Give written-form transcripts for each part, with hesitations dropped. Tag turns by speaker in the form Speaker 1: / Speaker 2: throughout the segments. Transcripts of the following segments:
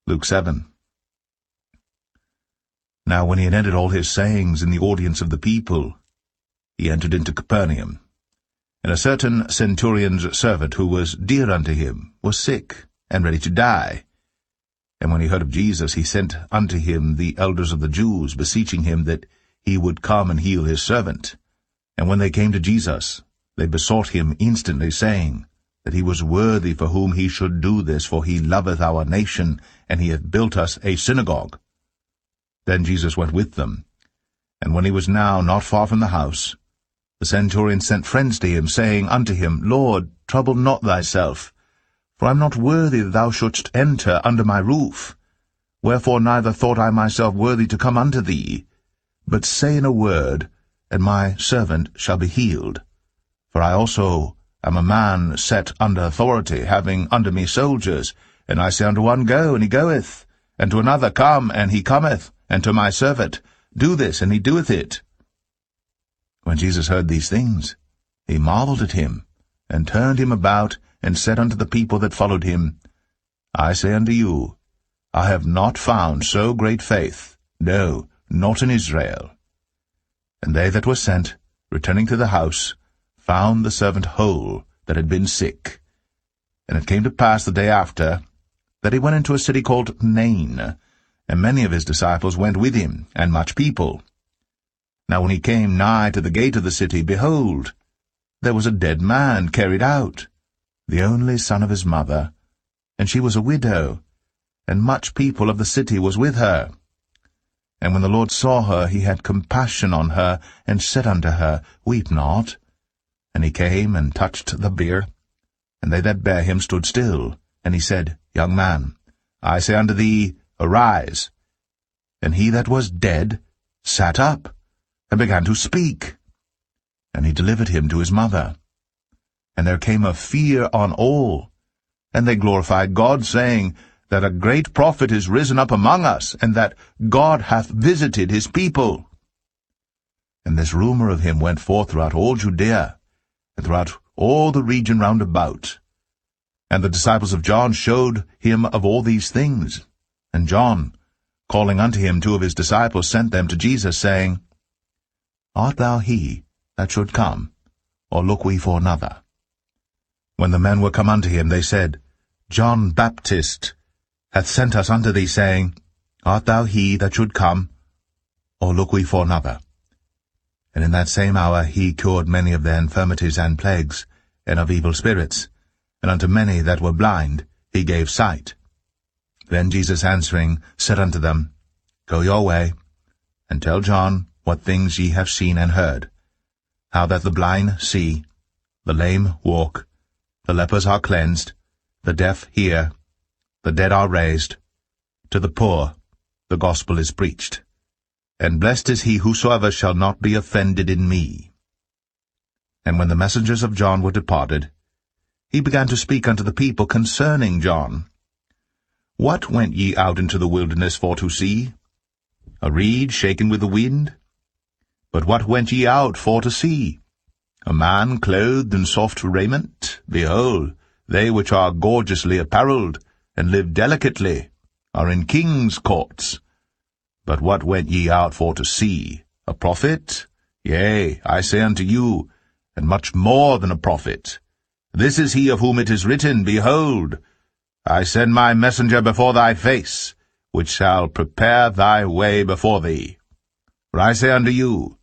Speaker 1: Luke 7. Now when he had ended all his sayings in the audience of the people, he entered into Capernaum. And a certain centurion's servant, who was dear unto him, was sick, and ready to die. And when he heard of Jesus, he sent unto him the elders of the Jews, beseeching him that he would come and heal his servant. And when they came to Jesus, they besought him instantly, saying, that he was worthy for whom he should do this, for he loveth our nation, and he hath built us a synagogue. Then Jesus went with them, and when he was now not far from the house, the centurion sent friends to him, saying unto him, Lord, trouble not thyself, for I am not worthy that thou shouldst enter under my roof. Wherefore neither thought I myself worthy to come unto thee, but say in a word, and my servant shall be healed. For I also am a man set under authority, having under me soldiers, and I say unto one, Go, and he goeth, and to another, Come, and he cometh, and to my servant, Do this, and he doeth it. When Jesus heard these things, he marveled at him, and turned him about, and said unto the people that followed him, I say unto you, I have not found so great faith, no, not in Israel. And they that were sent, returning to the house, found the servant whole that had been sick. And it came to pass the day after, that he went into a city called Nain, and many of his disciples went with him, and much people. Now when he came nigh to the gate of the city, behold, there was a dead man carried out, the only son of his mother, and she was a widow, and much people of the city was with her. And when the Lord saw her, he had compassion on her, and said unto her, Weep not. And he came and touched the bier, and they that bare him stood still. And he said, Young man, I say unto thee, Arise. And he that was dead sat up, and began to speak. And he delivered him to his mother. And there came a fear on all, and they glorified God, saying, that a great prophet is risen up among us, and that God hath visited his people. And this rumor of him went forth throughout all Judea, and throughout all the region round about. And the disciples of John showed him of all these things. And John, calling unto him 2 of his disciples, sent them to Jesus, saying, Art thou he that should come, or look we for another? When the men were come unto him, they said, John Baptist hath sent us unto thee, saying, Art thou he that should come, or look we for another? And in that same hour he cured many of their infirmities and plagues, and of evil spirits, and unto many that were blind he gave sight. Then Jesus answering said unto them, Go your way, and tell John what things ye have seen and heard, how that the blind see, the lame walk, the lepers are cleansed, the deaf hear, the dead are raised, to the poor the gospel is preached. And blessed is he whosoever shall not be offended in me. And when the messengers of John were departed, he began to speak unto the people concerning John. What went ye out into the wilderness for to see? A reed shaken with the wind? But what went ye out for to see? A man clothed in soft raiment? Behold, they which are gorgeously apparelled, and live delicately, are in kings' courts. But what went ye out for to see? A prophet? Yea, I say unto you, and much more than a prophet. This is he of whom it is written, Behold, I send my messenger before thy face, which shall prepare thy way before thee. For I say unto you,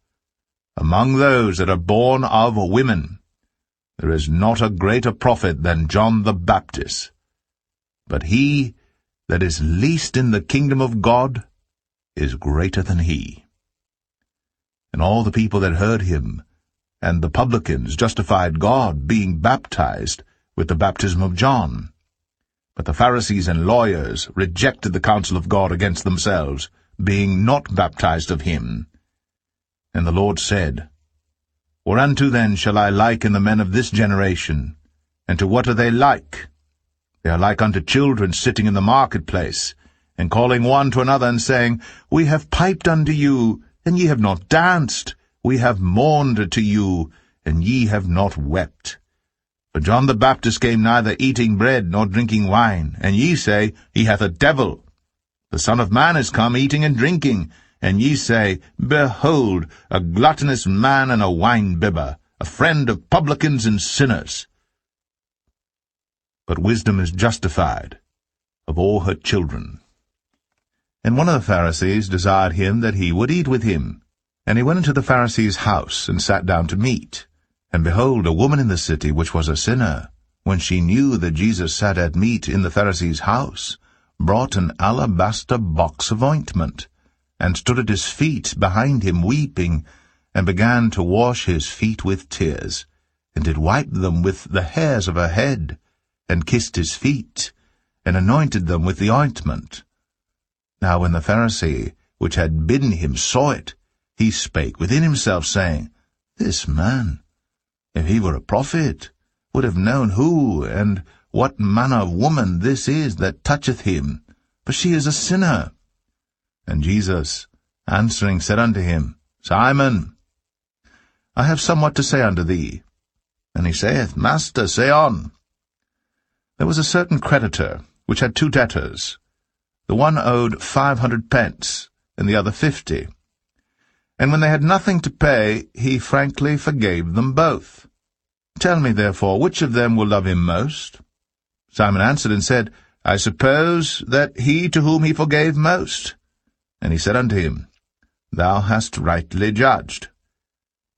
Speaker 1: among those that are born of women, there is not a greater prophet than John the Baptist. But he that is least in the kingdom of God is greater than he. And all the people that heard him, and the publicans, justified God, being baptized with the baptism of John. But the Pharisees and lawyers rejected the counsel of God against themselves, being not baptized of him. And the Lord said, Whereunto then shall I liken the men of this generation? And to what are they like? They are like unto children sitting in the marketplace, and calling one to another, and saying, We have piped unto you, and ye have not danced. We have mourned to you, and ye have not wept. For John the Baptist came neither eating bread nor drinking wine, and ye say, He hath a devil. The Son of Man is come eating and drinking, and ye say, Behold, a gluttonous man and a wine-bibber, a friend of publicans and sinners. But wisdom is justified of all her children. And one of the Pharisees desired him that he would eat with him. And he went into the Pharisee's house, and sat down to meat. And behold, a woman in the city, which was a sinner, when she knew that Jesus sat at meat in the Pharisee's house, brought an alabaster box of ointment, and stood at his feet behind him weeping, and began to wash his feet with tears, and did wipe them with the hairs of her head, and kissed his feet, and anointed them with the ointment. Now when the Pharisee which had bidden him saw it, he spake within himself, saying, This man, if he were a prophet, would have known who and what manner of woman this is that toucheth him, for she is a sinner. And Jesus, answering, said unto him, Simon, I have somewhat to say unto thee. And he saith, Master, say on. There was a certain creditor, which had 2 debtors. The one owed 500 pence, and the other 50. And when they had nothing to pay, he frankly forgave them both. Tell me, therefore, which of them will love him most? Simon answered and said, I suppose that he to whom he forgave most. And he said unto him, Thou hast rightly judged.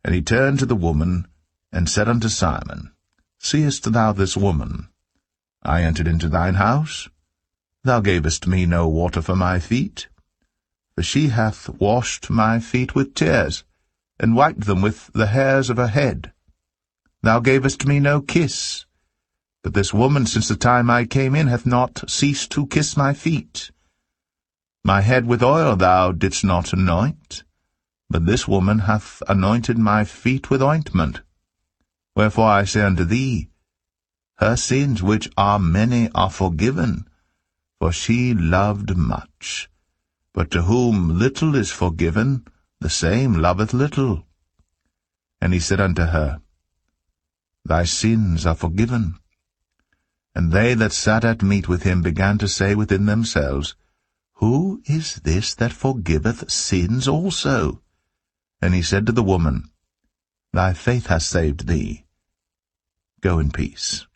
Speaker 1: And he turned to the woman, and said unto Simon, Seest thou this woman? I entered into thine house. Thou gavest me no water for my feet, for she hath washed my feet with tears, and wiped them with the hairs of her head. Thou gavest me no kiss, but this woman since the time I came in hath not ceased to kiss my feet. My head with oil thou didst not anoint, but this woman hath anointed my feet with ointment. Wherefore I say unto thee, her sins, which are many, are forgiven, for she loved much. But to whom little is forgiven, the same loveth little. And he said unto her, Thy sins are forgiven. And they that sat at meat with him began to say within themselves, Who is this that forgiveth sins also? And he said to the woman, Thy faith hath saved thee. Go in peace.